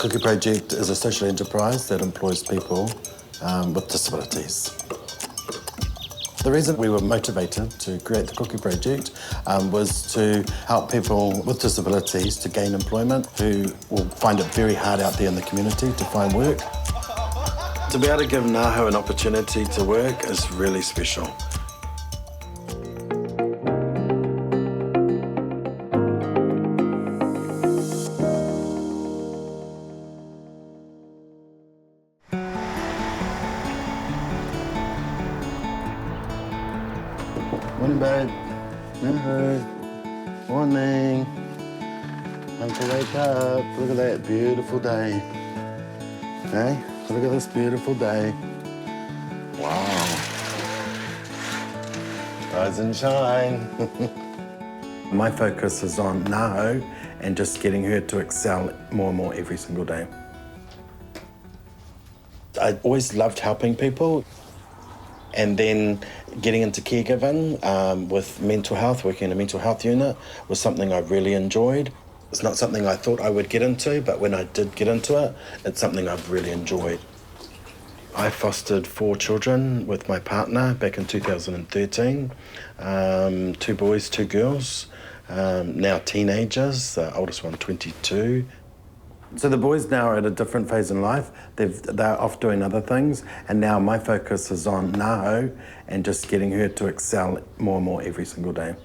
Cookie Project is a social enterprise that employs people with disabilities. The reason we were motivated to create the Cookie Project was to help people with disabilities to gain employment who will find it very hard out there in the community to find work. To be able to give naho an opportunity to work is really special. Morning, babe. Naho. Morning. Time to wake up. Look at that beautiful day. Hey, look at this beautiful day. Wow. Rise and shine. My focus is on naho and just getting her to excel more and more every single day. I always loved helping people. And then getting into caregiving with mental health, working in a mental health unit, was something I really enjoyed. It's not something I thought I would get into, but when I did get into it, it's something I've really enjoyed. I fostered 4 children with my partner back in 2013, 2 boys, 2 girls, now teenagers, the oldest one 22. So the boys now are at a different phase in life. They're off doing other things, and now my focus is on naho and just getting her to excel more and more every single day.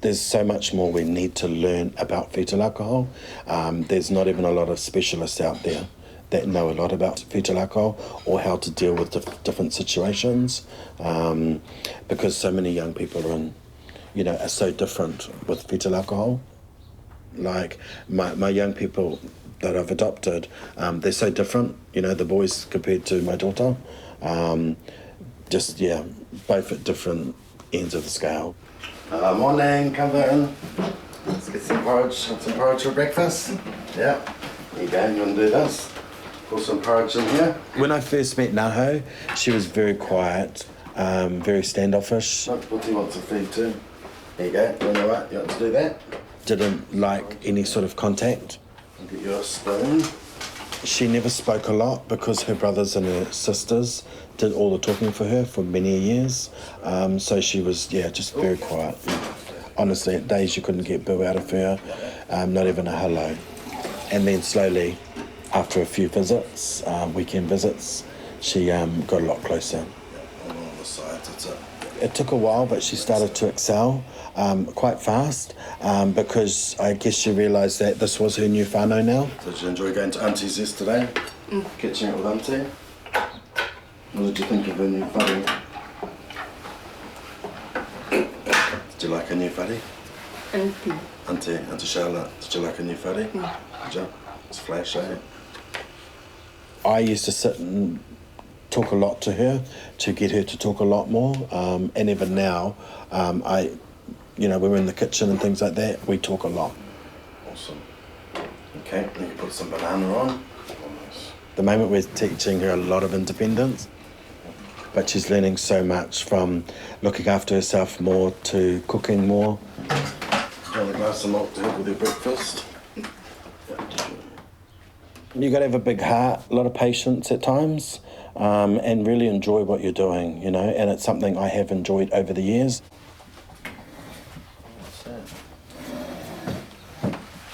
There's so much more we need to learn about fetal alcohol. There's not even a lot of specialists out there that know a lot about fetal alcohol or how to deal with different situations, because so many young people are so different with fetal alcohol. Like my young people that I've adopted, they're so different, the boys compared to my daughter. Both at different ends of the scale. Morning, come in. Let's get some porridge. Have some porridge for breakfast. Yeah. There you go, you want to do this? Pour some porridge in here. When I first met Naho, she was very quiet, very standoffish. Look, Putty wants a feed too. There you go, you want to do that? Didn't like any sort of contact. I'll get you a spoon. She never spoke a lot because her brothers and her sisters did all the talking for her for many years. So she was, just very quiet. Honestly, at days you couldn't get boo out of her, not even a hello. And then slowly, after a few visits, weekend visits, she got a lot closer. On the sides, that's it. It took a while, but she started to excel quite fast because I guess she realised that this was her new whānau now. So did you enjoy going to Auntie's yesterday? Catching up with Auntie? What did you think of her new whare? Did you like her new whare? Auntie Charlotte, did you like her new whare? Did you? It's flash, eh? I used to sit and talk a lot to her to get her to talk a lot more, and even now, when we're in the kitchen and things like that, we talk a lot. Awesome. Okay, then you put some banana on. Nice. The moment we're teaching her a lot of independence, but she's learning so much from looking after herself more to cooking more. Do you want a glass of milk to help with your breakfast? You got to have a big heart, a lot of patience at times, and really enjoy what you're doing, and it's something I have enjoyed over the years.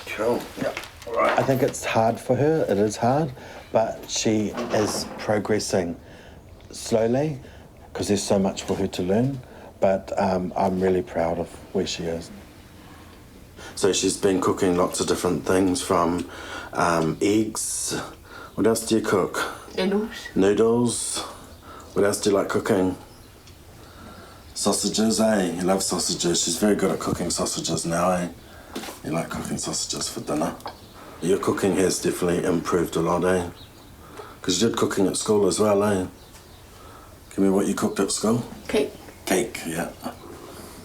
Cool. Yeah. All right. I think it's hard for her. It is hard, but she is progressing slowly because there's so much for her to learn. But I'm really proud of where she is. So she's been cooking lots of different things from eggs. What else do you cook? Noodles. What else do you like cooking? Sausages, eh? You love sausages. She's very good at cooking sausages now, eh? You like cooking sausages for dinner. Your cooking has definitely improved a lot, eh? Because you did cooking at school as well, eh? Give me what you cooked at school. Cake. Cake, yeah.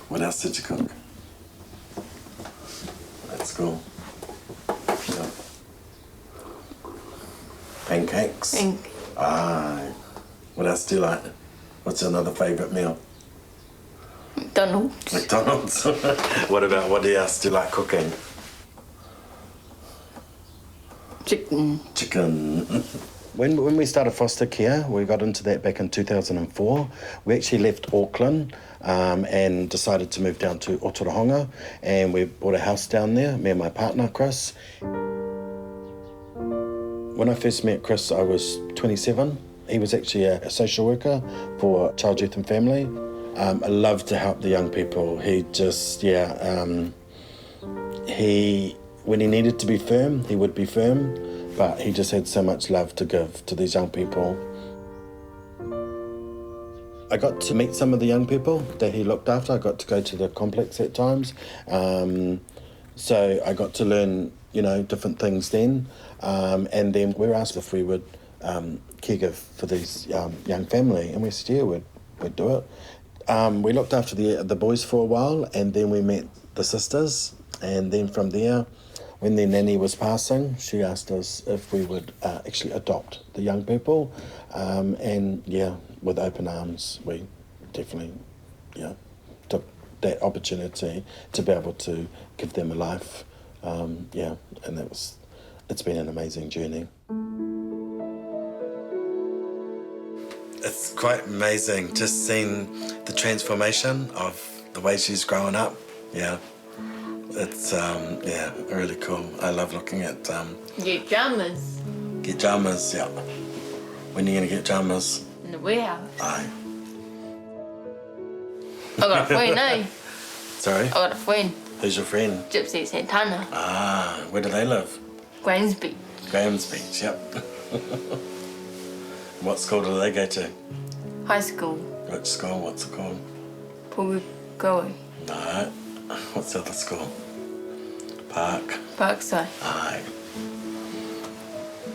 What else did you cook? At school. Yeah. Pancakes? Aye. What else do you like? What's another favourite meal? McDonald's. McDonald's? What else do you like cooking? Chicken. When we started foster care, we got into that back in 2004. We actually left Auckland and decided to move down to Otorohanga, and we bought a house down there, me and my partner, Chris. When I first met Chris, I was 27. He was actually a social worker for Child, Youth and Family. I love to help the young people. He just, when he needed to be firm, he would be firm, but he just had so much love to give to these young people. I got to meet some of the young people that he looked after. I got to go to the complex at times. So I got to learn, different things then. And then we were asked if we would caregive for these young family, and we said, yeah, we'd do it. We looked after the boys for a while, and then we met the sisters, and then from there, when their nanny was passing, she asked us if we would actually adopt the young people, and with open arms, we definitely took that opportunity to be able to give them a life, and it's been an amazing journey. It's quite amazing just seeing the transformation of the way she's growing up. Yeah, it's really cool. I love looking at Get jammers. Get jammers, yeah. When are you gonna get jammers? In the warehouse. Aye. I got a friend, eh? Sorry? I got a friend. Who's your friend? Gypsy Santana. Ah, where do they live? Graham's Beach. Graham's Beach, yep. What school do they go to? High school. Which school? What's it called? Purukoe. No. What's the other school? Parkside. Aye.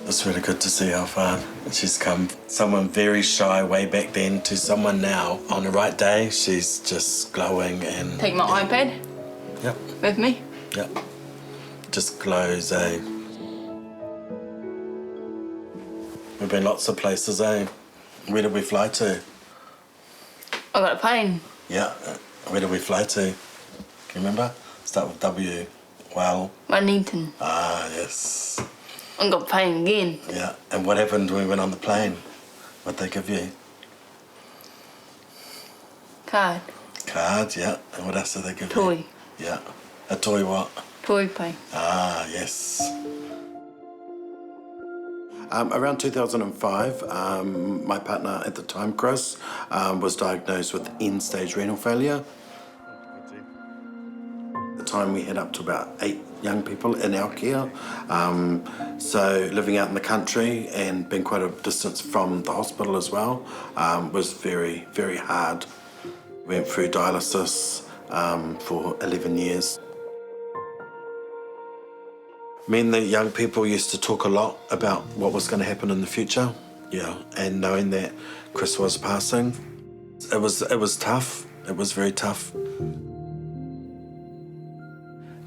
It's really good to see how far she's come. Someone very shy way back then to someone now. On the right day, she's just glowing and... Take my iPad. Yep. With me. Yep. Just glows, eh? We've been lots of places, eh? Where did we fly to? I got a plane. Yeah. Where did we fly to? Can you remember? Start with W. Well. Wellington. Ah, yes. I got a plane again. Yeah. And what happened when we went on the plane? What'd they give you? Card. Card, yeah. And what else did they give you? Toy. Yeah. A toy what? Toy plane. Ah, yes. Around 2005, my partner at the time, Chris, was diagnosed with end-stage renal failure. At the time, we had up to about 8 young people in our care. So living out in the country and being quite a distance from the hospital as well was very, very hard. Went through dialysis for 11 years. Me and the young people used to talk a lot about what was going to happen in the future, and knowing that Chris was passing, it was tough. It was very tough.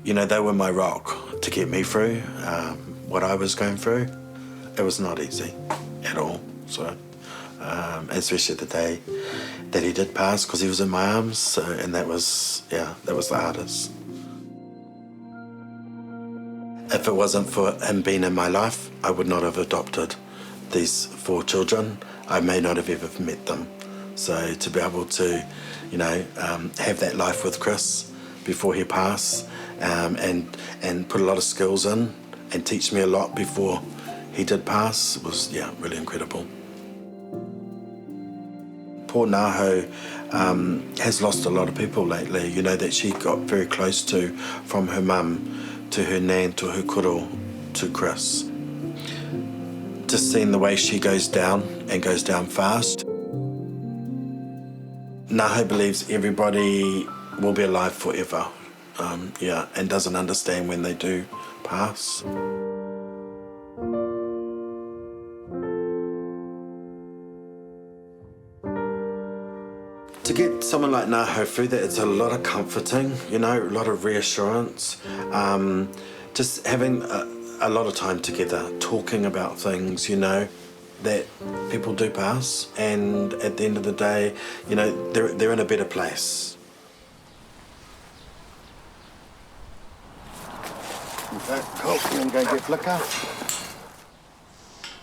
They were my rock to get me through what I was going through. It was not easy at all. So, especially the day that he did pass, because he was in my arms. So, and that was the hardest. If it wasn't for him being in my life, I would not have adopted these 4 children. I may not have ever met them. So to be able to, have that life with Chris before he passed, and put a lot of skills in and teach me a lot before he did pass was, really incredible. Poor Naho has lost a lot of people lately, that she got very close to, from her mum to her nan, to her kuro, to Chris. Just seeing the way she goes down and goes down fast. Naho believes everybody will be alive forever, and doesn't understand when they do pass. To get someone like Naho through that, it's a lot of comforting, a lot of reassurance. Just having a lot of time together, talking about things, that people do pass, and at the end of the day, they're in a better place. Okay, cool. You want to go get Flicker?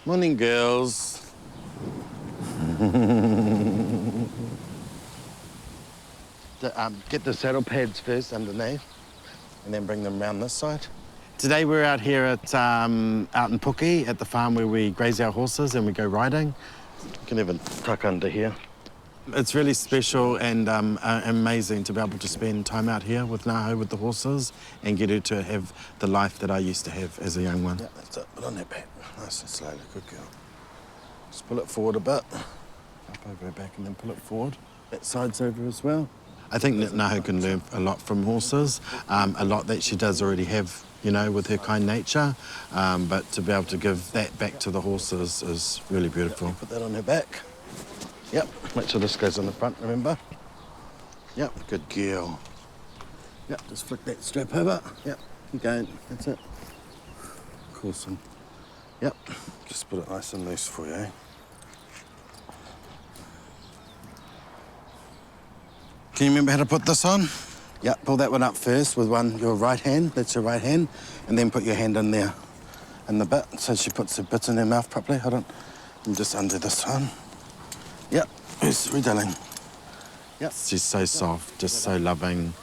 Morning, girls. Get the saddle pads first underneath, and then bring them around this side. Today we're out here at out in Puki at the farm where we graze our horses and we go riding. You can even tuck under here. It's really special and amazing to be able to spend time out here with Naho, with the horses, and get her to have the life that I used to have as a young one. Yeah, that's it. Put on that back. Nice and slowly. Good girl. Just pull it forward a bit. Up over her back and then pull it forward. That side's over as well. I think that Naho can learn a lot from horses, a lot that she does already have, you know, with her kind nature, but to be able to give that back to the horses is really beautiful. Put that on her back. Yep, make sure this goes on the front, remember? Yep, good girl. Yep, just flick that strap over. Yep, keep going, that's it. Awesome. Yep, just put it nice and loose for you, eh? Can you remember how to put this on? Yeah, pull that one up first with your right hand. That's your right hand. And then put your hand in there, in the bit, so she puts the bits in her mouth properly. Hold on. And just undo this one. Yep, who's darling? Yep. She's so soft, just so loving,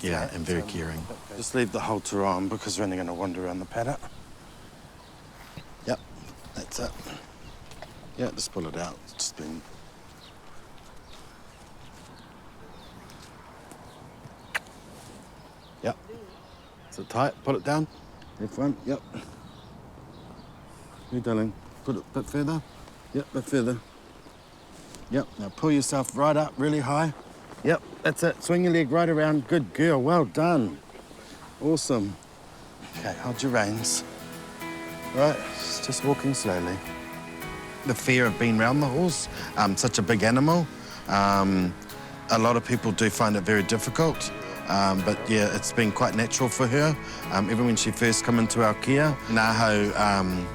yeah, and very caring. Just leave the halter on because we're only going to wander around the paddock. Yep, that's it. Yeah, just pull it out. It's just been... Yep. Is it tight? Pull it down. Left one. Yep. Here, darling. Put it a bit further. Yep, a bit further. Yep. Now pull yourself right up, really high. Yep, that's it. Swing your leg right around. Good girl. Well done. Awesome. Okay, hold your reins. Right, just walking slowly. The fear of being around the horse, such a big animal. A lot of people do find it very difficult. But yeah, it's been quite natural for her. Even when she first come into our care, Naho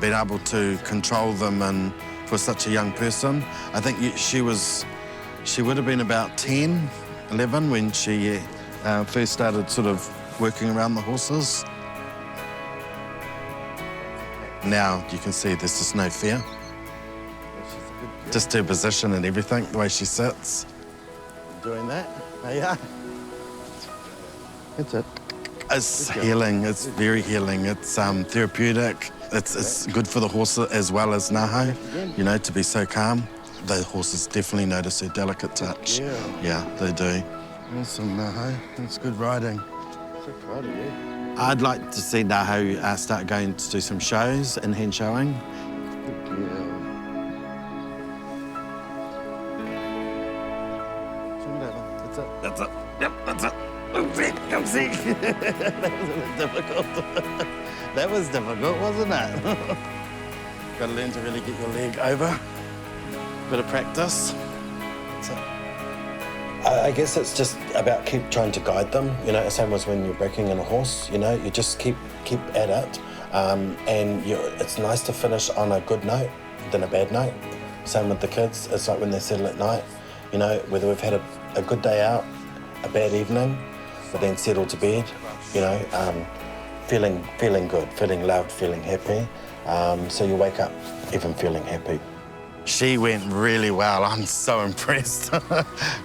been able to control them, and for such a young person, I think she would have been about 10, 11 when she first started sort of working around the horses. Now you can see there's just no fear. Just her position and everything, the way she sits. Doing that, yeah. That's it. It's healing. It's very healing. It's therapeutic. It's good for the horse as well as Naho, you know, to be so calm. The horses definitely notice her delicate touch. Yeah, they do. Awesome, Naho. That's good riding. So proud of you. I'd like to see Naho start going to do some shows and hand showing. Good girl. Turn it over. That's it. That's it. Yep, that's it. Come see. That was a bit difficult. That was difficult, wasn't it? Got to learn to really get your leg over. Bit of practice. That's it. I guess it's just about keep trying to guide them. You know, same as when you're breaking in a horse. You know, you just keep at it, and it's nice to finish on a good note than a bad note. Same with the kids. It's like when they settle at night. You know, whether we've had a good day out, a bad evening, but then settle to bed, you know, feeling good, feeling loved, feeling happy. So you wake up even feeling happy. She went really well. I'm so impressed.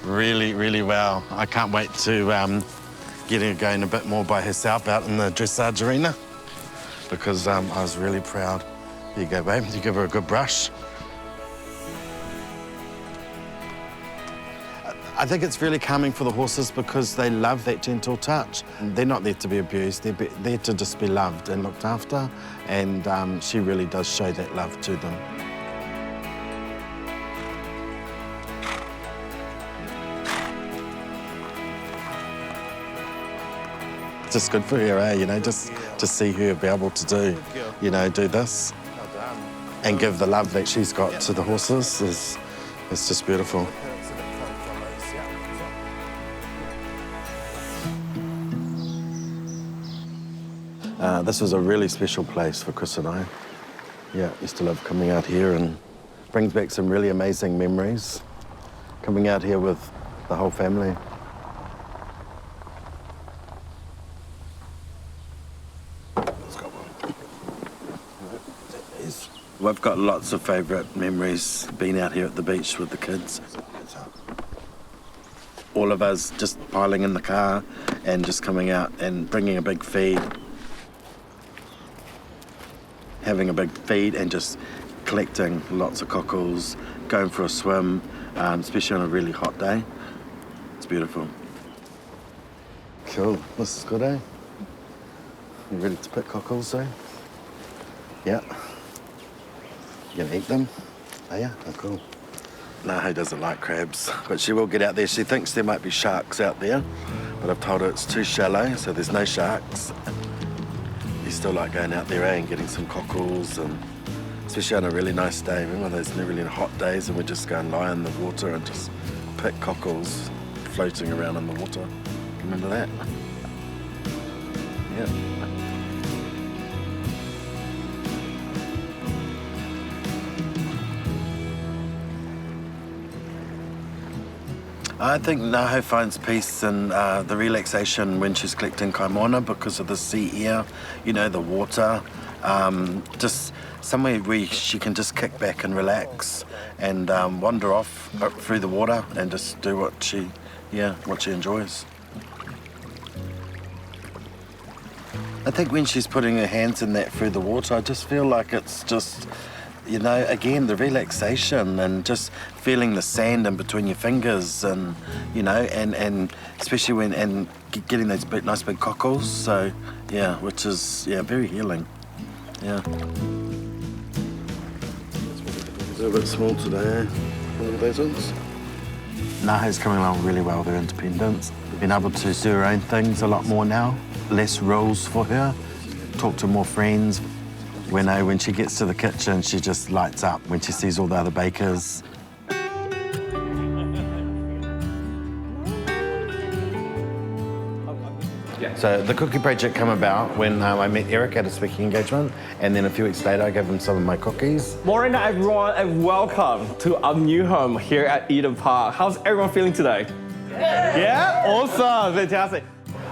Really, really well. I can't wait to get her going a bit more by herself out in the dressage arena because I was really proud. There you go, babe. You give her a good brush. I think it's really calming for the horses because they love that gentle touch. They're not there to be abused, they're there to just be loved and looked after, and she really does show that love to them. It's just good for her, eh? You know, just to see her be able to do, you know, do this and give the love that she's got to the horses is just beautiful. This was a really special place for Chris and I. Yeah, used to love coming out here, and brings back some really amazing memories. Coming out here with the whole family. Let's go. There it is. We've got lots of favourite memories being out here at the beach with the kids. All of us just piling in the car and just coming out and bringing a big feed. Having a big feed and just collecting lots of cockles, going for a swim, especially on a really hot day. It's beautiful. Cool, this is good, eh? You ready to pick cockles, eh? Yeah. You gonna eat them? Oh yeah, oh cool. Naho doesn't like crabs, but she will get out there. She thinks there might be sharks out there, but I've told her it's too shallow, so there's no sharks. You still like going out there, eh, and getting some cockles, and especially on a really nice day. Remember those really hot days and we just go and lie in the water and just pick cockles floating around in the water. Remember that? Yeah. I think Naho finds peace in the relaxation when she's collecting kaimana because of the sea air, you know, the water. Just somewhere where she can just kick back and relax and wander off through the water and just do what she enjoys. I think when she's putting her hands in that through the water, I just feel like it's just, you know, again, the relaxation and just feeling the sand in between your fingers and, you know, and especially when, and getting those nice big cockles. So, yeah, which is, yeah, very healing. Yeah. It's a little bit small today, Look at those ones. Naho's coming along really well with her independence. Been able to do her own things a lot more now. Less rules for her. Talk to more friends. When she gets to the kitchen, she just lights up when she sees all the other bakers. So the cookie project came about when I met Eric at a speaking engagement, and then a few weeks later I gave him some of my cookies. Morning everyone and welcome to our new home here at Eden Park. How's everyone feeling today? Good. Yeah? Awesome, fantastic.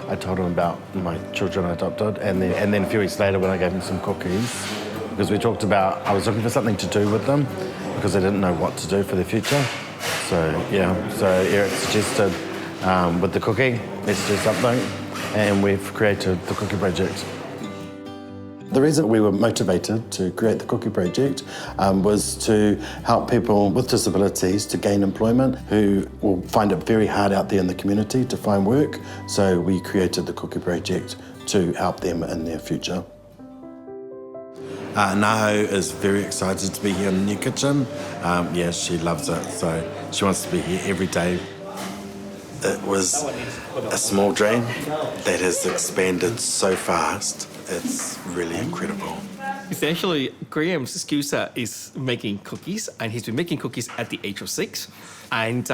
I told him about my children I adopted, and then a few weeks later when I gave him some cookies, because we talked about, I was looking for something to do with them because I didn't know what to do for the future. So yeah, so Eric suggested with the cookie, let's do something, and we've created the Cookie Project. The reason we were motivated to create the Cookie Project was to help people with disabilities to gain employment who will find it very hard out there in the community to find work. So we created the Cookie Project to help them in their future. Naho is very excited to be here in the new kitchen. Yeah, she loves it, so she wants to be here every day. It was a small dream that has expanded so fast. It's really incredible. Essentially, Graham's skill set is making cookies, and he's been making cookies at the age of 6. And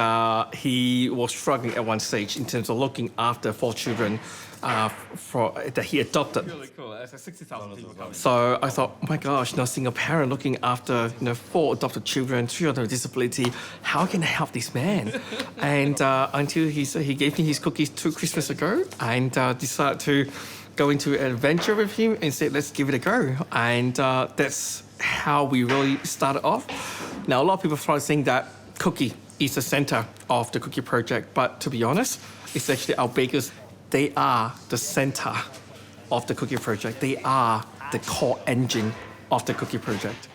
he was struggling at one stage in terms of looking after 4 children that he adopted. Really cool. It's like 60,000 people coming. So I thought, oh my gosh, seeing a parent looking after 4 adopted children, 3 of them with disability, how can I help this man? And until he gave me his cookies 2 Christmas ago, and decided to go into an adventure with him and said, let's give it a go. And that's how we really started off. Now, a lot of people started saying that cookie is the center of the Cookie Project, but to be honest, it's actually our bakers. They are the center of the Cookie Project. They are the core engine of the Cookie Project.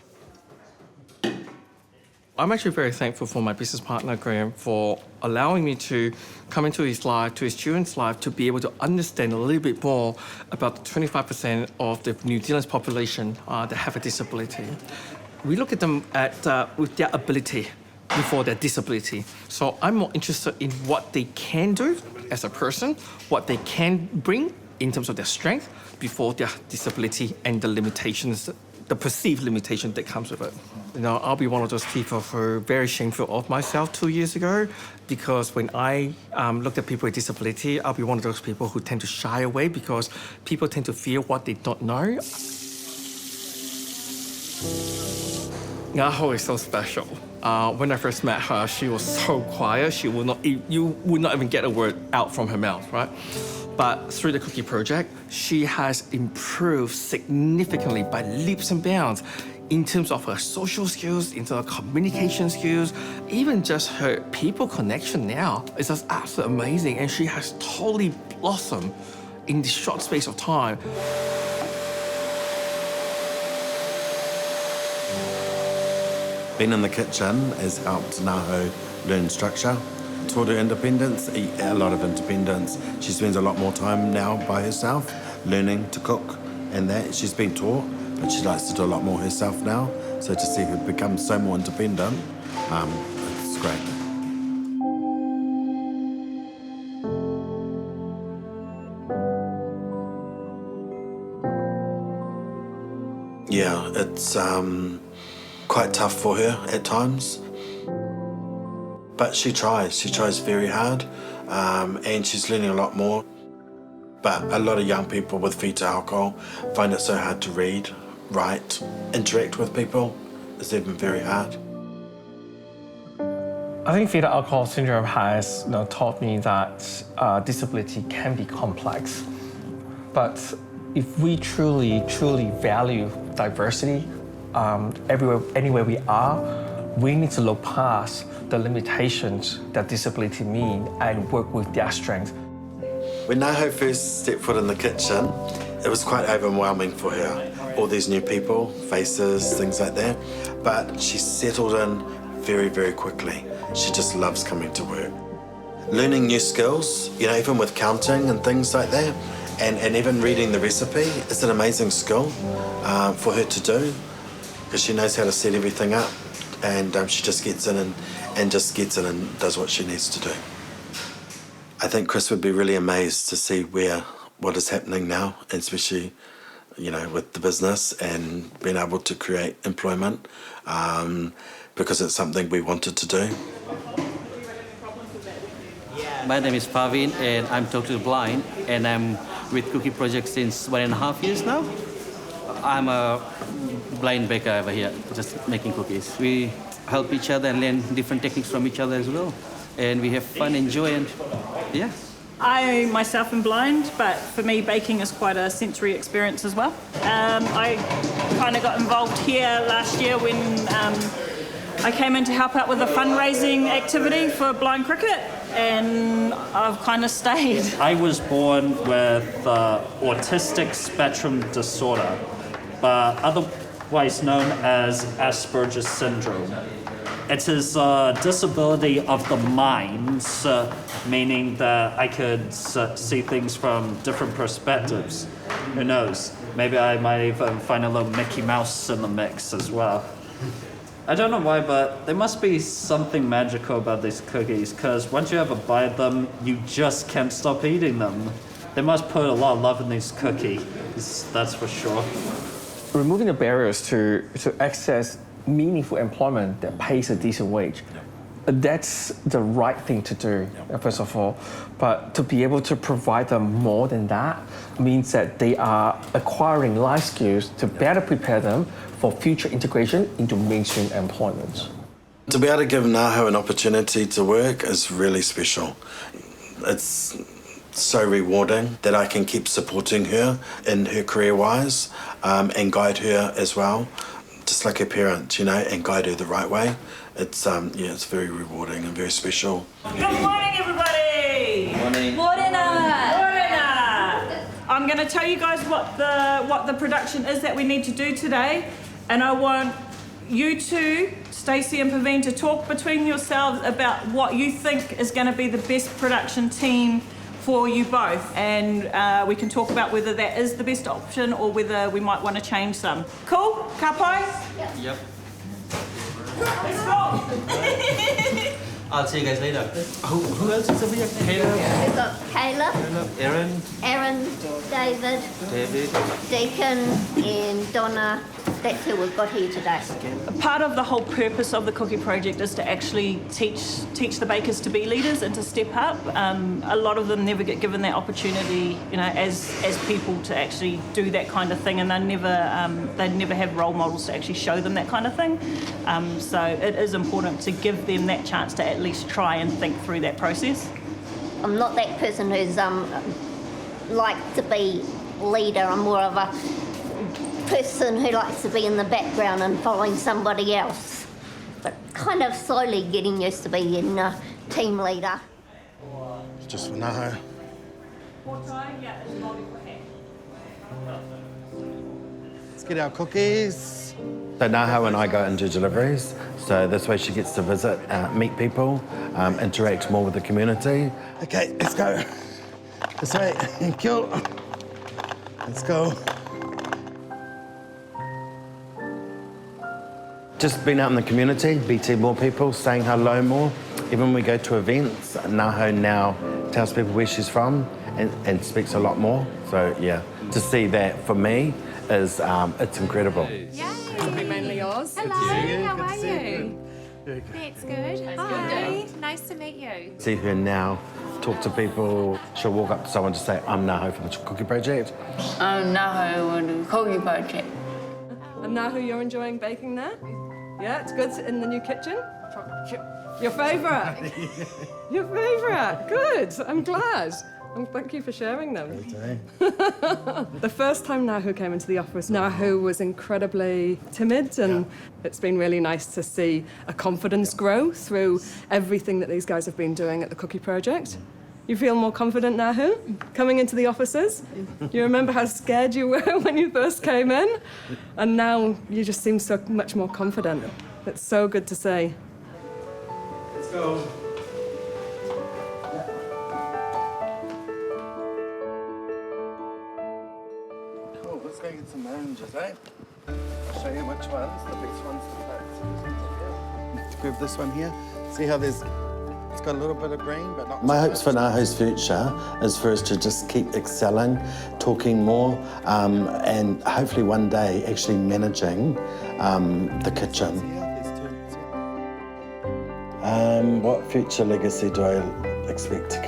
I'm actually very thankful for my business partner, Graham, for allowing me to come into his life, to his children's life, to be able to understand a little bit more about the 25% of the New Zealand's population that have a disability. We look at them with their ability before their disability. So I'm more interested in what they can do as a person, what they can bring in terms of their strength before their disability and the limitations, the perceived limitation that comes with it. I'll be one of those people who are very shameful of myself 2 years ago, because when I looked at people with disability, I'll be one of those people who tend to shy away because people tend to fear what they don't know. Naho is so special. When I first met her, she was so quiet. You would not even get a word out from her mouth, right? But through the Cookie Project, she has improved significantly by leaps and bounds. in terms of her social skills, in terms of communication skills, even just her people connection now is just absolutely amazing. And she has totally blossomed in this short space of time. Being in the kitchen has helped Naho learn structure, taught her independence, a lot of independence. She spends a lot more time now by herself, learning to cook and that. She's been taught, but she likes to do a lot more herself now. So to see her become so more independent, it's great. Yeah, it's quite tough for her at times. But she tries very hard, and she's learning a lot more. But a lot of young people with fetal alcohol find it so hard to read, write, interact with people. It's even very hard. I think fetal alcohol syndrome has taught me that disability can be complex. But if we truly value diversity anywhere we are, we need to look past the limitations that disability mean and work with their strength. When Naho first stepped foot in the kitchen, it was quite overwhelming for her. All these new people, faces, things like that. But she settled in very, very quickly. She just loves coming to work. Learning new skills, even with counting and things like that, and even reading the recipe is an amazing skill for her to do, because she knows how to set everything up, and she just gets in and does what she needs to do. I think Chris would be really amazed to see what is happening now, and especially, with the business and being able to create employment, because it's something we wanted to do. My name is Pavin, and I'm totally blind, and I'm with Cookie Project since 1.5 years now. I'm a blind baker over here, just making cookies. We help each other and learn different techniques from each other as well. And we have fun, enjoy, and yeah. I myself am blind, but for me baking is quite a sensory experience as well. I kind of got involved here last year when I came in to help out with a fundraising activity for blind cricket, and I've kind of stayed. I was born with autistic spectrum disorder, but otherwise known as Asperger's syndrome. It is a disability of the mind, meaning that I could see things from different perspectives. Who knows? Maybe I might even find a little Mickey Mouse in the mix as well. I don't know why, but there must be something magical about these cookies, because once you have a bite of them, you just can't stop eating them. They must put a lot of love in these cookies, that's for sure. Removing the barriers to access meaningful employment that pays a decent wage, that's the right thing to do, first of all. But to be able to provide them more than that means that they are acquiring life skills to better prepare them for future integration into mainstream employment. To be able to give Naho an opportunity to work is really special. It's so rewarding that I can keep supporting her in her career-wise, and guide her as well, just like her parent, and guide her the right way. It's it's very rewarding and very special. Good morning, everybody. Morning. I'm going to tell you guys what the production is that we need to do today, and I want you two, Stacey and Paveen, to talk between yourselves about what you think is going to be the best production team for you both, and we can talk about whether that is the best option or whether we might want to change some. Cool? Kapai? Yep. Let's go! I'll see you guys later. Who else is over here? Caleb, We've got Caleb, Aaron, David, Deacon, and Donna. That's who we've got here today. Part of the whole purpose of the Cookie Project is to actually teach the bakers to be leaders and to step up. A lot of them never get given that opportunity, as people to actually do that kind of thing, and they never have role models to actually show them that kind of thing. So it is important to give them that chance to at least try and think through that process. I'm not that person who's like to be leader. I'm more of a person who likes to be in the background and following somebody else, but kind of slowly getting used to being a team leader. Just for naho. Let's get our cookies. So naho and I go and do deliveries, so this way she gets to visit, meet people, interact more with the community. Okay, let's go. This way, thank you. Let's go. Just being out in the community, meeting more people, saying hello more. Even when we go to events, naho now tells people where she's from and speaks a lot more. So yeah, to see that for me is, it's incredible. Yay! Mainly yours. Hello, how are you? That's good. Hi, nice to meet you. See her now, talk to people. She'll walk up to someone to say, I'm Naho from the Cookie Project. I'm naho with the Cookie Project. And now who you're enjoying baking there? Yeah, it's good in the new kitchen? Your favourite? Your favourite? Good, I'm glad. And thank you for sharing them. The first time Naho came into the office, Naho was incredibly timid, and it's been really nice to see a confidence grow through everything that these guys have been doing at the Cookie Project. You feel more confident, Naho, coming into the offices? You remember how scared you were when you first came in? And now you just seem so much more confident. It's so good to see. Let's go. Cool, let's go get some oranges, eh? I'll show you which ones, the best ones to put. Grab this one here. See how it's got a little bit of green, but not. My hopes for Naho's future is for us to just keep excelling, talking more, and hopefully one day actually managing the kitchen. What future legacy do I expect?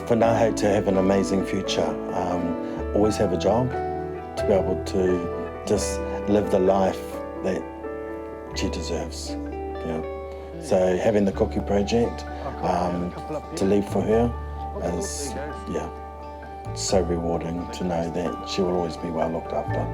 For Naho to have an amazing future, always have a job, to be able to just live the life that she deserves. Yeah. So having the Cookie Project to leave for her is, so rewarding to know that she will always be well looked after.